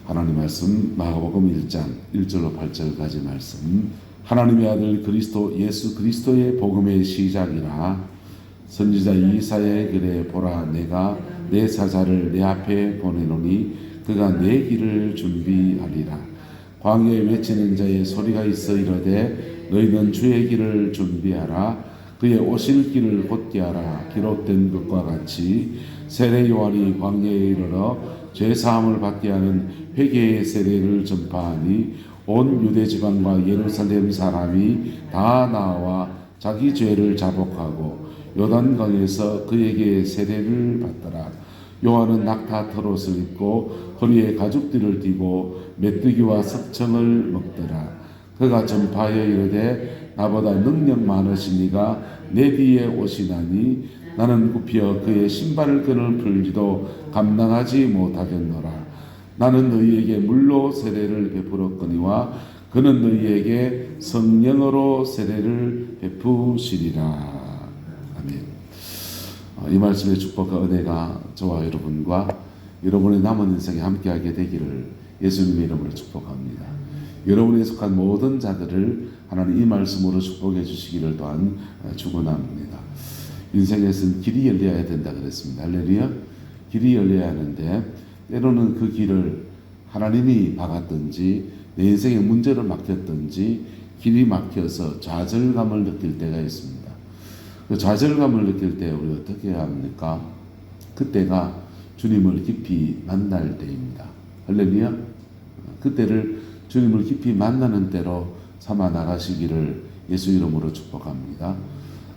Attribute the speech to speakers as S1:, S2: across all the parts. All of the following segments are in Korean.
S1: 하나님 말씀 마가복음 1장 1절로 8절까지 말씀. 하나님의 아들 그리스도 예수 그리스도의 복음의 시작이라. 선지자 이사야의 글에 보라, 내가 내 사자를 내 앞에 보내노니 그가 내 길을 준비하리라. 광야에 외치는 자의 소리가 있어 이르되 너희는 주의 길을 준비하라. 그의 오실 길을 곧게 하라. 기록된 것과 같이 세례 요한이 광야에 이르러 죄 사함을 받게 하는 회개의 세례를 전파하니 온 유대 지방과 예루살렘 사람이 다 나와 자기 죄를 자복하고 요단강에서 그에게 세례를 받더라. 요한은 낙타 털옷을 입고 허리에 가죽띠를 띠고 메뚜기와 석청을 먹더라. 그가 전파하여 이르되 나보다 능력 많으신 이가 내 뒤에 오시나니 나는 굽혀 그의 신발 끈을 풀지도 감당하지 못하겠노라. 나는 너희에게 물로 세례를 베풀었거니와 그는 너희에게 성령으로 세례를 베푸시리라. 아멘. 이 말씀의 축복과 은혜가 저와 여러분과 여러분의 남은 인생에 함께하게 되기를 예수님의 이름으로 축복합니다. 여러분에 속한 모든 자들을 하나님 이 말씀으로 축복해 주시기를 또한 축원합니다. 인생에서는 길이 열려야 된다 그랬습니다. 할렐루야. 길이 열려야 하는데 때로는 그 길을 하나님이 막았든지 내 인생에 문제를 맡겼든지 길이 막혀서 좌절감을 느낄 때가 있습니다. 그 좌절감을 느낄 때 우리 어떻게 해야 합니까? 그때가 주님을 깊이 만날 때입니다. 할렐루야. 그때를 주님을 깊이 만나는 때로 삼아 나가시기를 예수 이름으로 축복합니다.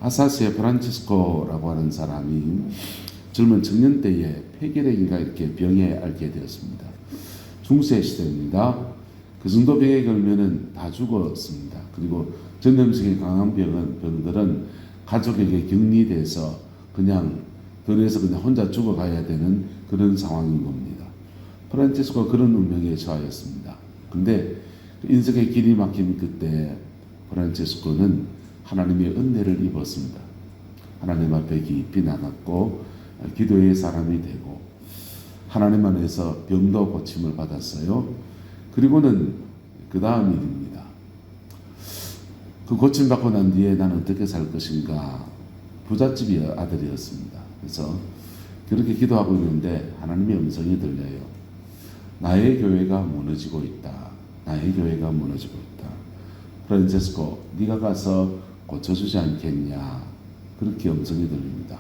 S1: 아사시의 프란치스코라고 하는 사람이 젊은 청년 때에 폐결핵인가 이렇게 병에 앓게 되었습니다. 중세 시대입니다. 그 정도 병에 걸면은 다 죽었습니다. 그리고 전염성이 강한 병들은 가족에게 격리돼서 그냥 들에서 그냥 혼자 죽어가야 되는 그런 상황인 겁니다. 프란치스코가 그런 운명에 처하였습니다. 근데 인생의 길이 막힌 그때 프란치스코는 하나님의 은혜를 입었습니다. 하나님 앞에 깊이 나갔고 기도의 사람이 되고 하나님 안에서 병도 고침을 받았어요. 그리고는 그 다음 일입니다. 그 고침받고 난 뒤에 나는 어떻게 살 것인가. 부잣집 아들이었습니다. 그래서 그렇게 기도하고 있는데 하나님의 음성이 들려요. 나의 교회가 무너지고 있다. 나의 교회가 무너지고 있다. 프란체스코, 네가 가서 고쳐주지 않겠냐. 그렇게 음성이 들립니다.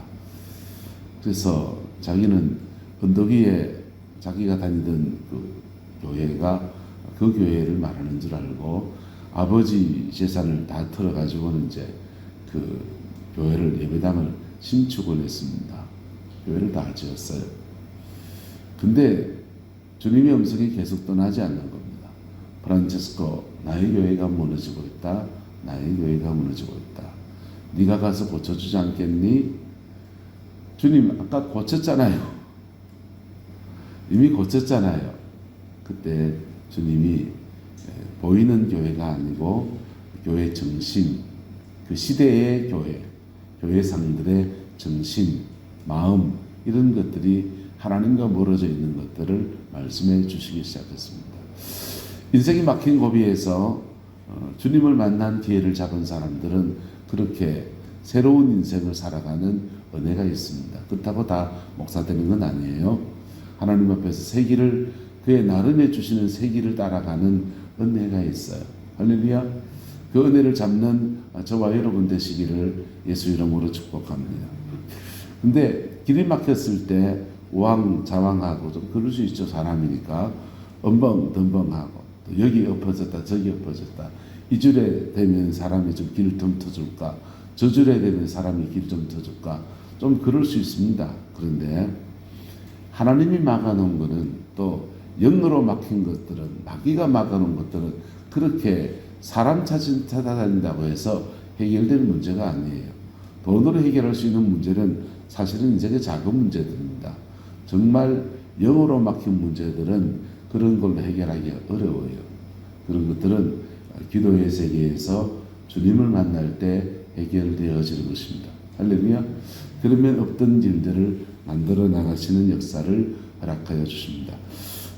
S1: 그래서 자기는 언덕 위에 자기가 다니던 그 교회가 그 교회를 말하는 줄 알고 아버지 재산을 다 털어가지고는 이제 그 교회를 예배당을 신축을 했습니다. 교회를 다 지었어요. 근데 주님의 음성이 계속 떠나지 않는 겁니다. 프란체스코, 나의 교회가 무너지고 있다. 나의 교회가 무너지고 있다. 네가 가서 고쳐주지 않겠니? 주님 아까 고쳤잖아요. 이미 고쳤잖아요. 그때 주님이 보이는 교회가 아니고 교회 정신, 그 시대의 교회 상들의 정신, 마음 이런 것들이 하나님과 멀어져 있는 것들을 말씀해 주시기 시작했습니다. 인생이 막힌 고비에서 주님을 만난 기회를 잡은 사람들은 그렇게 새로운 인생을 살아가는 은혜가 있습니다. 그렇다고 다 목사 되는 건 아니에요. 하나님 앞에서 새 길을 그의 나름에 주시는 새 길을 따라가는 은혜가 있어요. 할렐루야. 그 은혜를 잡는 저와 여러분 되시기를 예수 이름으로 축복합니다. 근데 길이 막혔을 때 우왕좌왕하고 좀 그럴 수 있죠. 사람이니까 엄벙덤벙하고 또 여기 엎어졌다 저기 엎어졌다. 이 줄에 되면 사람이 좀 길 좀 터줄까, 저 줄에 되면 사람이 길 좀 터줄까, 좀 그럴 수 있습니다. 그런데 하나님이 막아놓은 것은 또 영으로 막힌 것들은, 마귀가 막아놓은 것들은 그렇게 사람 찾아다닌다고 해서 해결될 문제가 아니에요. 돈으로 해결할 수 있는 문제는 사실은 인생의 작은 문제들입니다. 정말 영으로 막힌 문제들은 그런 걸로 해결하기 어려워요. 그런 것들은 기도의 세계에서 주님을 만날 때 해결되어지는 것입니다. 할렐루야. 그러면 없던 일들을 만들어 나가시는 역사를 허락하여 주십니다.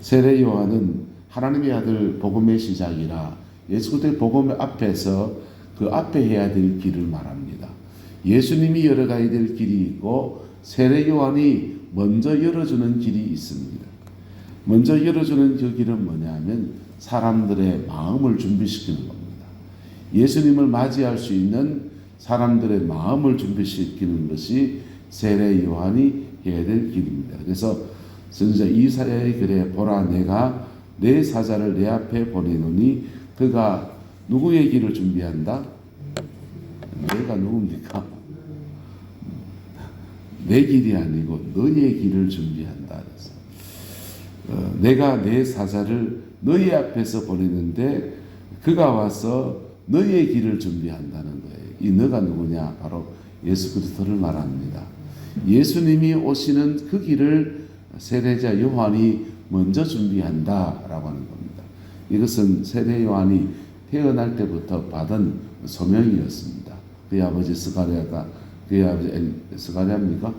S1: 세례 요한은 하나님의 아들 복음의 시작이라 예수 그리스도의 복음 앞에서 그 앞에 해야 될 길을 말합니다. 예수님이 열어가야 될 길이 있고 세례 요한이 먼저 열어주는 길이 있습니다. 먼저 열어주는 그 길은 뭐냐면 사람들의 마음을 준비시키는 겁니다. 예수님을 맞이할 수 있는 사람들의 마음을 준비시키는 것이 세례 요한이 해야 될 길입니다. 그래서 선지자 이사야의 글에 보라 내가 내 사자를 내 앞에 보내노니 그가 누구의 길을 준비한다? 내가 누굽니까? 내 길이 아니고 너의 길을 준비한다. 그래서 내가 내 사자를 너희 앞에서 보내는데 그가 와서 너의 길을 준비한다는 거예요. 이 너가 누구냐? 바로 예수 그리스도를 말합니다. 예수님이 오시는 그 길을 세례자 요한이 먼저 준비한다라고 하는 겁니다. 이것은 세례 요한이 태어날 때부터 받은 소명이었습니다. 그의 아버지 스가랴가 그의 아버지 스가랴입니까?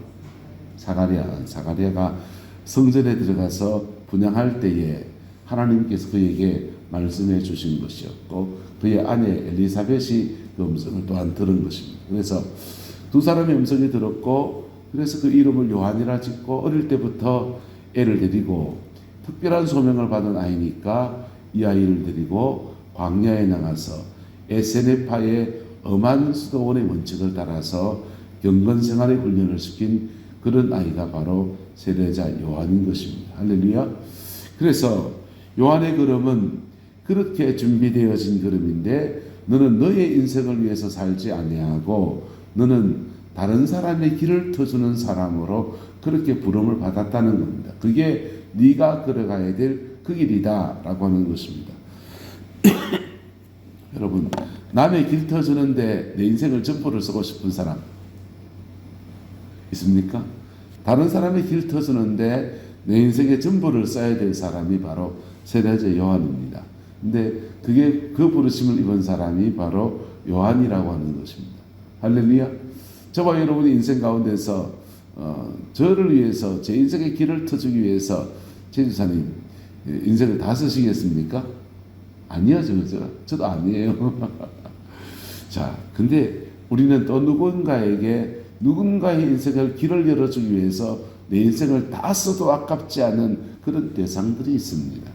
S1: 사가랴가 성전에 들어가서 분향할 때에 하나님께서 그에게 말씀해 주신 것이었고 그의 아내 엘리사벳이 그 음성을 또한 들은 것입니다. 그래서 두 사람의 음성이 들었고 그래서 그 이름을 요한이라 짓고 어릴 때부터 애를 데리고 특별한 소명을 받은 아이니까 이 아이를 데리고 광야에 나가서 에세네파의 엄한 수도원의 원칙을 따라서 경건 생활의 훈련을 시킨 그런 아이가 바로 세례자 요한인 것입니다. 할렐루야. 그래서 요한의 걸음은 그렇게 준비되어진 걸음인데 너는 너의 인생을 위해서 살지 아니하고 너는 다른 사람의 길을 터주는 사람으로 그렇게 부름을 받았다는 겁니다. 그게 네가 걸어가야 될 그 길이다라고 하는 것입니다. 여러분 남의 길 터주는데 내 인생을 점포를 쓰고 싶은 사람 있습니까? 다른 사람의 길 터주는데 내 인생에 점포를 써야 될 사람이 바로 세례자 요한입니다. 근데 그게 그 부르심을 입은 사람이 바로 요한이라고 하는 것입니다. 할렐루야. 저와 여러분이 인생 가운데서 저를 위해서 제 인생의 길을 터주기 위해서 제 지사님 인생을 다 쓰시겠습니까? 아니요, 저도 아니에요. 자, 근데 우리는 또 누군가의 인생을 길을 열어주기 위해서 내 인생을 다 써도 아깝지 않은 그런 대상들이 있습니다.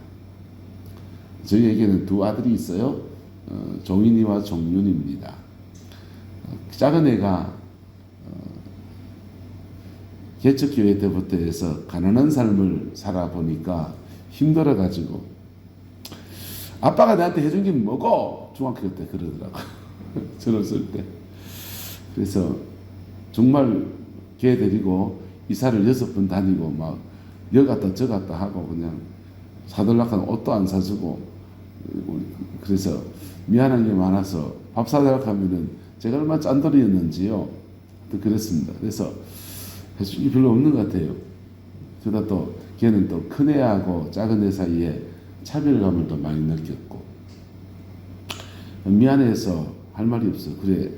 S1: 저희에게는 두 아들이 있어요. 종인이와 종윤입니다. 작은 애가 개척교회 때부터 해서 가난한 삶을 살아보니까 힘들어가지고 아빠가 나한테 해준 게 뭐고? 중학교 때 그러더라고. 젊었을 때. 그래서 정말 걔 데리고 이사를 6번 다니고 막 여 갔다 저 갔다 하고 그냥 사달라고 하면 옷도 안 사주고 그래서 미안한 게 많아서 밥 사달라고 하면은 제가 얼마나 짠돌이였는지요. 또 그랬습니다. 그래서 해준 게 별로 없는 것 같아요. 그러다 또 걔는 또 큰 애하고 작은 애 사이에 차별감을 또 많이 느꼈고 미안해서 할 말이 없어. 그래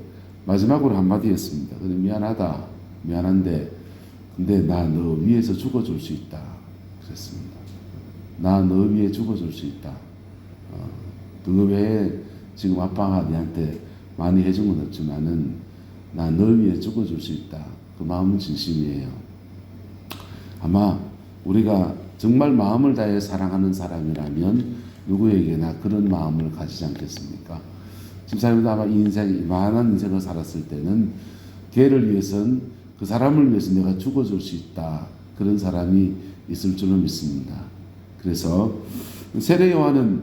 S1: 마지막으로 한마디 했습니다. 그래 미안하다. 미안한데 근데 나 너 위해서 죽어줄 수 있다. 그랬습니다. 나 너 위해 죽어줄 수 있다. 그거 외에 지금 아빠가 니한테 많이 해준 건 없지만은 나 너 위해 죽어줄 수 있다. 그 마음은 진심이에요. 아마 우리가 정말 마음을 다해 사랑하는 사람이라면 누구에게나 그런 마음을 가지지 않겠습니까? 집사님도 아마 이 인생, 이만한 인생을 살았을 때는 걔를 위해선 그 사람을 위해서 내가 죽어줄 수 있다. 그런 사람이 있을 줄로 믿습니다. 그래서 세례 요한은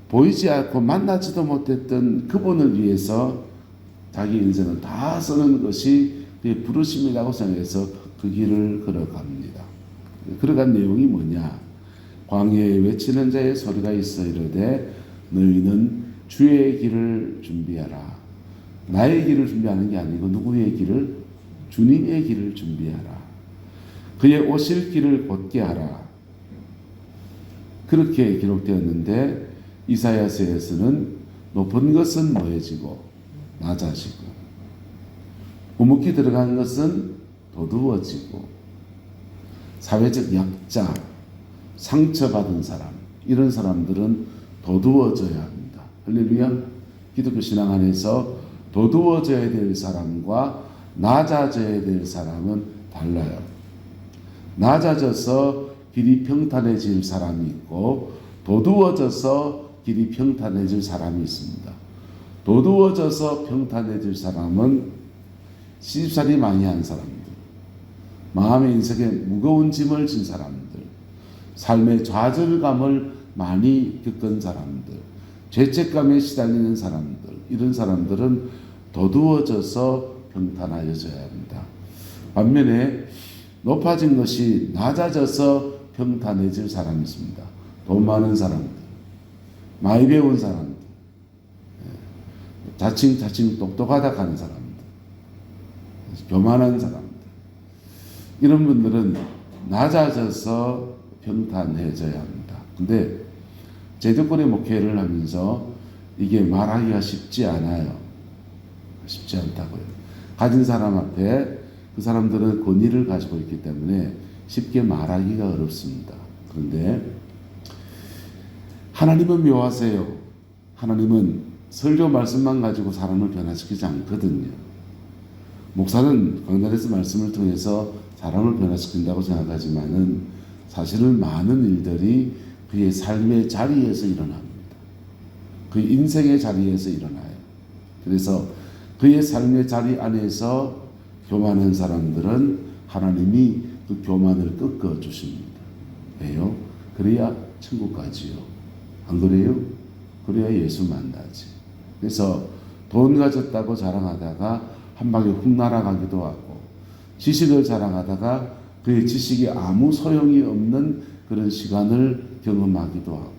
S1: 보이지 않고 만나지도 못했던 그분을 위해서 자기 인생을 다 쓰는 것이 그의 부르심이라고 생각해서 그 길을 걸어갑니다. 걸어간 내용이 뭐냐? 광야에 외치는 자의 소리가 있어 이르되 너희는 주의 길을 준비하라. 나의 길을 준비하는 게 아니고 누구의 길을? 주님의 길을 준비하라. 그의 오실 길을 곧게 하라. 그렇게 기록되었는데 이사야서에서는 높은 것은 모여지고 낮아지고 우묵히 들어간 것은 도두어지고 사회적 약자, 상처받은 사람, 이런 사람들은 도두어져야 합니다. 할렐루야. 기독교 신앙 안에서 도두어져야 될 사람과 낮아져야 될 사람은 달라요. 낮아져서 길이 평탄해질 사람이 있고 도두어져서 길이 평탄해질 사람이 있습니다. 도두어져서 평탄해질 사람은 시집살이 많이 한 사람들, 마음의 인생에 무거운 짐을 진 사람들, 삶의 좌절감을 많이 겪은 사람들, 죄책감에 시달리는 사람들, 이런 사람들은 도두어져서 평탄하여져야 합니다. 반면에 높아진 것이 낮아져서 평탄해질 사람이 있습니다. 돈 많은 사람들, 많이 배운 사람들, 자칭 똑똑하다 하는 사람들, 교만한 사람들, 이런 분들은 낮아져서 평탄해져야 합니다. 근데 제도권의 목회를 하면서 이게 말하기가 쉽지 않아요. 쉽지 않다고요. 가진 사람 앞에 그 사람들은 권위를 가지고 있기 때문에 쉽게 말하기가 어렵습니다. 그런데 하나님은 묘하세요. 하나님은 설교 말씀만 가지고 사람을 변화시키지 않거든요. 목사는 강단에서 말씀을 통해서 사람을 변화시킨다고 생각하지만은 사실은 많은 일들이 그의 삶의 자리에서 일어납니다. 그 인생의 자리에서 일어나요. 그래서 그의 삶의 자리 안에서 교만한 사람들은 하나님이 그 교만을 꺾어 주십니다. 왜요? 그래야 천국 가지요. 안 그래요? 그래야 예수 만나지. 그래서 돈 가졌다고 자랑하다가 한 방에 훅 날아가기도 하고, 지식을 자랑하다가 그의 지식이 아무 소용이 없는 그런 시간을 경험하기도 하고.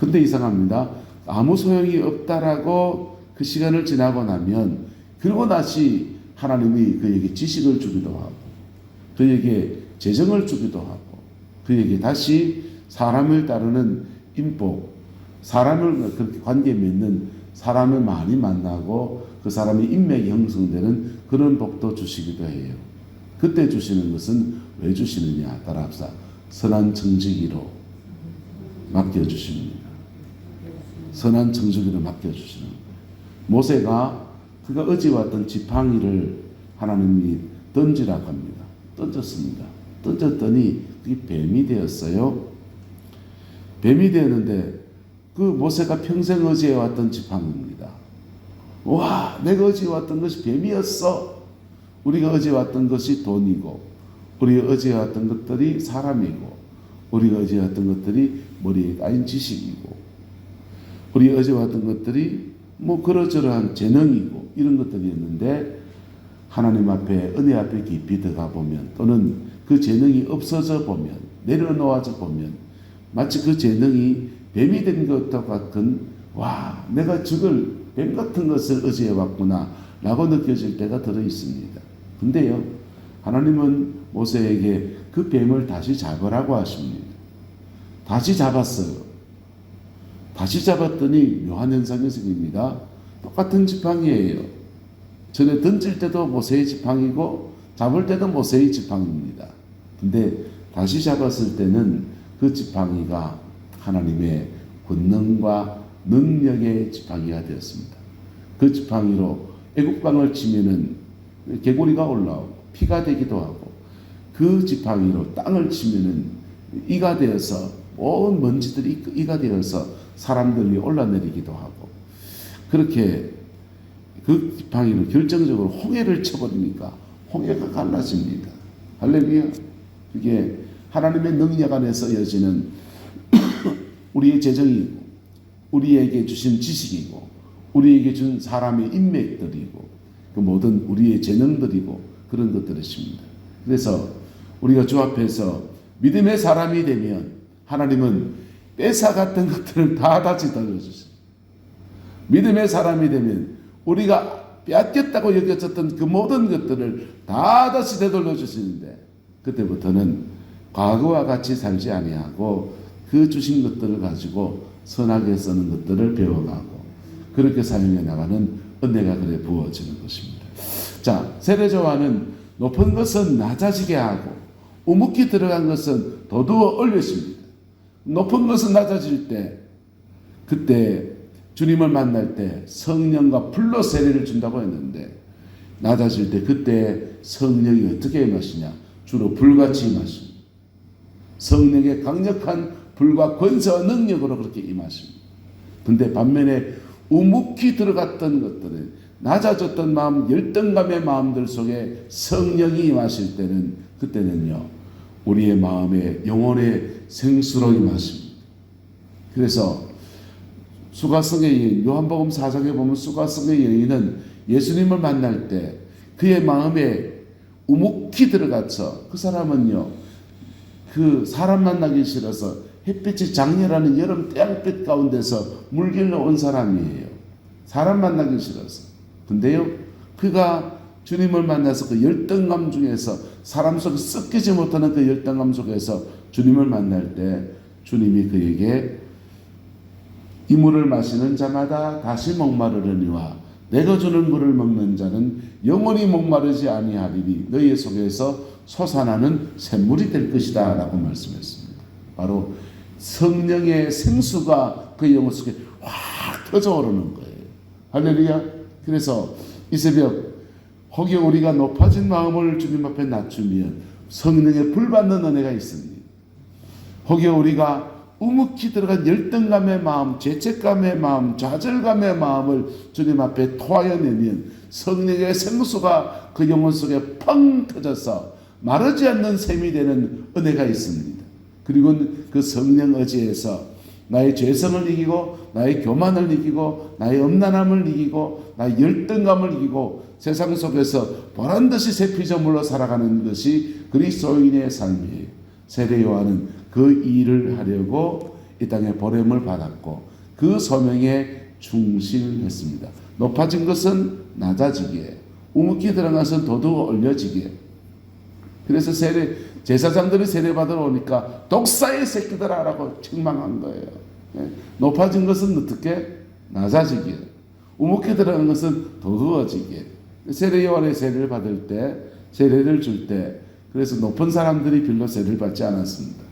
S1: 근데 이상합니다. 아무 소용이 없다라고 그 시간을 지나고 나면 그리고 다시 하나님이 그에게 지식을 주기도 하고 그에게 재정을 주기도 하고 그에게 다시 사람을 따르는 인복, 사람을 그렇게 관계 맺는 사람을 많이 만나고 그 사람의 인맥이 형성되는 그런 복도 주시기도 해요. 그때 주시는 것은 왜 주시느냐? 따라합시다. 선한 청지기로 맡겨주십니다. 선한 청지기로 맡겨주시는 거예요. 모세가 그가 어제 왔던 지팡이를 하나님이 던지라고 합니다. 던졌습니다. 던졌더니 그게 뱀이 되었어요. 뱀이 되었는데 그 모세가 평생 의지해 왔던 지팡이입니다. 와, 내가 의지해 왔던 것이 뱀이었어. 우리가 의지해 왔던 것이 돈이고 우리가 의지해 왔던 것들이 사람이고 우리가 의지해 왔던 것들이 머리에 쌓인 지식이고 우리가 의지해 왔던 것들이 뭐 그러저러한 재능이고 이런 것들이었는데 하나님 앞에 은혜 앞에 깊이 들어가 보면 또는 그 재능이 없어져 보면 내려놓아져 보면 마치 그 재능이 뱀이 된 것과 같은 와 내가 저걸 뱀 같은 것을 의지해 왔구나 라고 느껴질 때가 들어 있습니다. 근데요 하나님은 모세에게 그 뱀을 다시 잡으라고 하십니다. 다시 잡았어요. 다시 잡았더니 묘한 현상이 생깁니다. 똑같은 지팡이예요. 전에 던질 때도 모세의 지팡이고 잡을 때도 모세의 지팡이입니다. 근데 다시 잡았을 때는 그 지팡이가 하나님의 권능과 능력의 지팡이가 되었습니다. 그 지팡이로 애국방을 치면은 개구리가 올라오고 피가 되기도 하고 그 지팡이로 땅을 치면은 이가 되어서 온 먼지들이 이가 되어서 사람들이 올라내리기도 하고 그렇게 그 지팡이로 결정적으로 홍해를 쳐버리니까 홍해가 갈라집니다. 할렐루야. 그게 하나님의 능력 안에 쓰여지는 우리의 재정이고 우리에게 주신 지식이고 우리에게 준 사람의 인맥들이고 그 모든 우리의 재능들이고 그런 것들이십니다. 그래서 우리가 주 앞에서 믿음의 사람이 되면 하나님은 뺏어갔던 것들을 다 다시 돌려주세요. 믿음의 사람이 되면 우리가 빼앗겼다고 여겨졌던 그 모든 것들을 다 다시 되돌려 주시는데 그때부터는 과거와 같이 살지 아니하고 그 주신 것들을 가지고 선하게 쓰는 것들을 배워가고 그렇게 사용해 나가는 은혜가 그래 부어지는 것입니다. 자, 세례요한은 높은 것은 낮아지게 하고 우묵히 들어간 것은 더더욱 올려집니다. 높은 것은 낮아질 때, 그때 주님을 만날 때 성령과 불로 세례를 준다고 했는데, 낮아질 때 그때 성령이 어떻게 임하시냐? 주로 불같이 임하십니다. 성령의 강력한 불과 권세와 능력으로 그렇게 임하십니다. 근데 반면에 우묵히 들어갔던 것들은, 낮아졌던 마음, 열등감의 마음들 속에 성령이 임하실 때는, 그때는요 우리의 마음에 영혼의 생수로 임하십니다. 그래서 수가성의 여인, 요한복음 4장에 보면 수가성의 여인은 예수님을 만날 때 그의 마음에 우묵히 들어가서, 그 사람은요 그 사람 만나기 싫어서 햇빛이 장렬하는 여름 태양빛 가운데서 물길로 온 사람이에요. 사람 만나기 싫어서. 근데요 그가 주님을 만나서 그 열등감 중에서, 사람 속에 섞이지 못하는 그 열등감 속에서 주님을 만날 때 주님이 그에게 이 물을 마시는 자마다 다시 목마르려니와 내가 주는 물을 먹는 자는 영원히 목마르지 아니하리니 너희 속에서 솟아나는 샘물이 될 것이다 라고 말씀했습니다. 바로 성령의 생수가 그 영혼 속에 확 터져오르는 거예요. 할렐루야. 그래서 이 새벽 혹여 우리가 높아진 마음을 주님 앞에 낮추면 성령의 불 받는 은혜가 있습니다. 혹여 우리가 우묵히 들어간 열등감의 마음, 죄책감의 마음, 좌절감의 마음을 주님 앞에 토하여 내면 성령의 생수가 그 영혼 속에 펑 터져서 마르지 않는 샘이 되는 은혜가 있습니다. 그리고 그 성령 의지에서 나의 죄성을 이기고, 나의 교만을 이기고, 나의 음란함을 이기고, 나의 열등감을 이기고 세상 속에서 보란듯이 새 피조물로 살아가는 것이 그리스도인의 삶이에요. 세례 요한은 그 일을 하려고 이 땅에 보냄을 받았고 그 소명에 충실했습니다. 높아진 것은 낮아지기에, 우묵히 들어간 것은 더더욱 올려지기에. 그래서 제사장들이 세례받으러 오니까 독사의 새끼들아 라고 책망한 거예요. 높아진 것은 어떻게? 낮아지기에. 우묵히 들어간 것은 더더워지기에. 세례 요한의 세례를 받을 때, 세례를 줄 때, 그래서 높은 사람들이 별로 세례를 받지 않았습니다.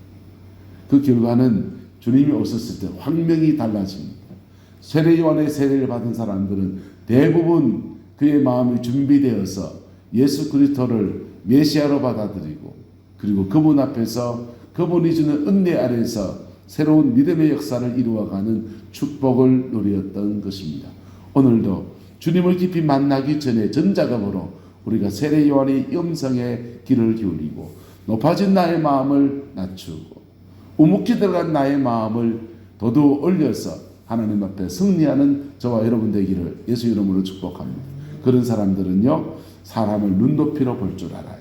S1: 그 결과는 주님이 오셨을 때 확명이 달라집니다. 세례 요한의 세례를 받은 사람들은 대부분 그의 마음이 준비되어서 예수 그리스도를 메시아로 받아들이고, 그리고 그분 앞에서 그분이 주는 은혜 아래에서 새로운 믿음의 역사를 이루어가는 축복을 누렸던 것입니다. 오늘도 주님을 깊이 만나기 전에 전작업으로 우리가 세례 요한의 음성에 귀를 기울이고 높아진 나의 마음을 낮추고 우묵히 들어간 나의 마음을 더더욱 올려서 하나님 앞에 승리하는 저와 여러분 되기를 예수 이름으로 축복합니다. 그런 사람들은요 사람을 눈높이로 볼 줄 알아요.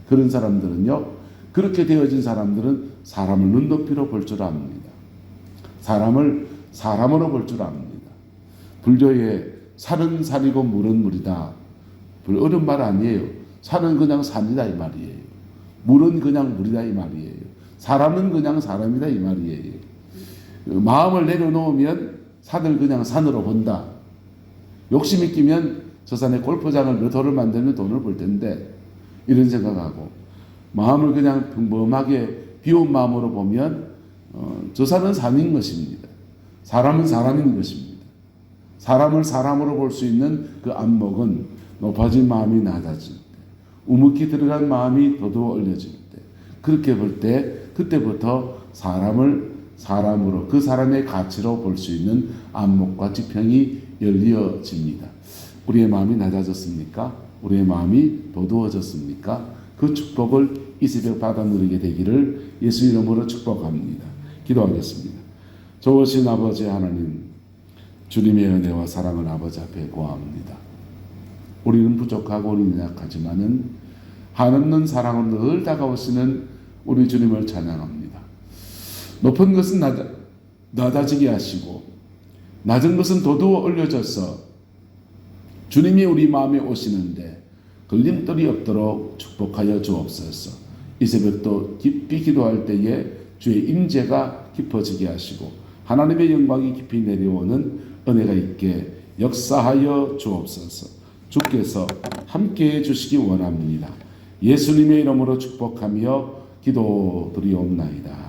S1: 그런 사람들은요, 그렇게 되어진 사람들은 사람을 눈높이로 볼 줄 압니다. 사람을 사람으로 볼 줄 압니다. 불교에 산은 산이고 물은 물이다. 어려운 말 아니에요. 산은 그냥 산이다 이 말이에요. 물은 그냥 물이다 이 말이에요. 사람은 그냥 사람이다 이 말이에요. 마음을 내려놓으면 산을 그냥 산으로 본다. 욕심이 끼면 저 산에 골프장을 몇 호를 만들면 돈을 벌 텐데 이런 생각하고, 마음을 그냥 평범하게 비운 마음으로 보면 저 산은 산인 것입니다. 사람은 사람인 것입니다. 사람을 사람으로 볼 수 있는 그 안목은 높아진 마음이 낮아질 때, 우묵히 들어간 마음이 더더욱 올려질 때, 그렇게 볼 때 그때부터 사람을 사람으로, 그 사람의 가치로 볼 수 있는 안목과 지평이 열려집니다. 우리의 마음이 낮아졌습니까? 우리의 마음이 도두어졌습니까? 그 축복을 이 새벽 받아 누리게 되기를 예수 이름으로 축복합니다. 기도하겠습니다. 좋으신 아버지 하나님, 주님의 은혜와 사랑을 아버지 앞에 구합니다. 우리는 부족하고 우리는 약하지만은 한없는 사랑으로 늘 다가오시는 우리 주님을 찬양합니다. 높은 것은 낮아지게 하시고 낮은 것은 더더욱 올려져서 주님이 우리 마음에 오시는데 걸림돌이 없도록 축복하여 주옵소서. 이 새벽도 깊이 기도할 때에 주의 임재가 깊어지게 하시고 하나님의 영광이 깊이 내려오는 은혜가 있게 역사하여 주옵소서. 주께서 함께해 주시기 원합니다. 예수님의 이름으로 축복하며 기도드리옵나이다.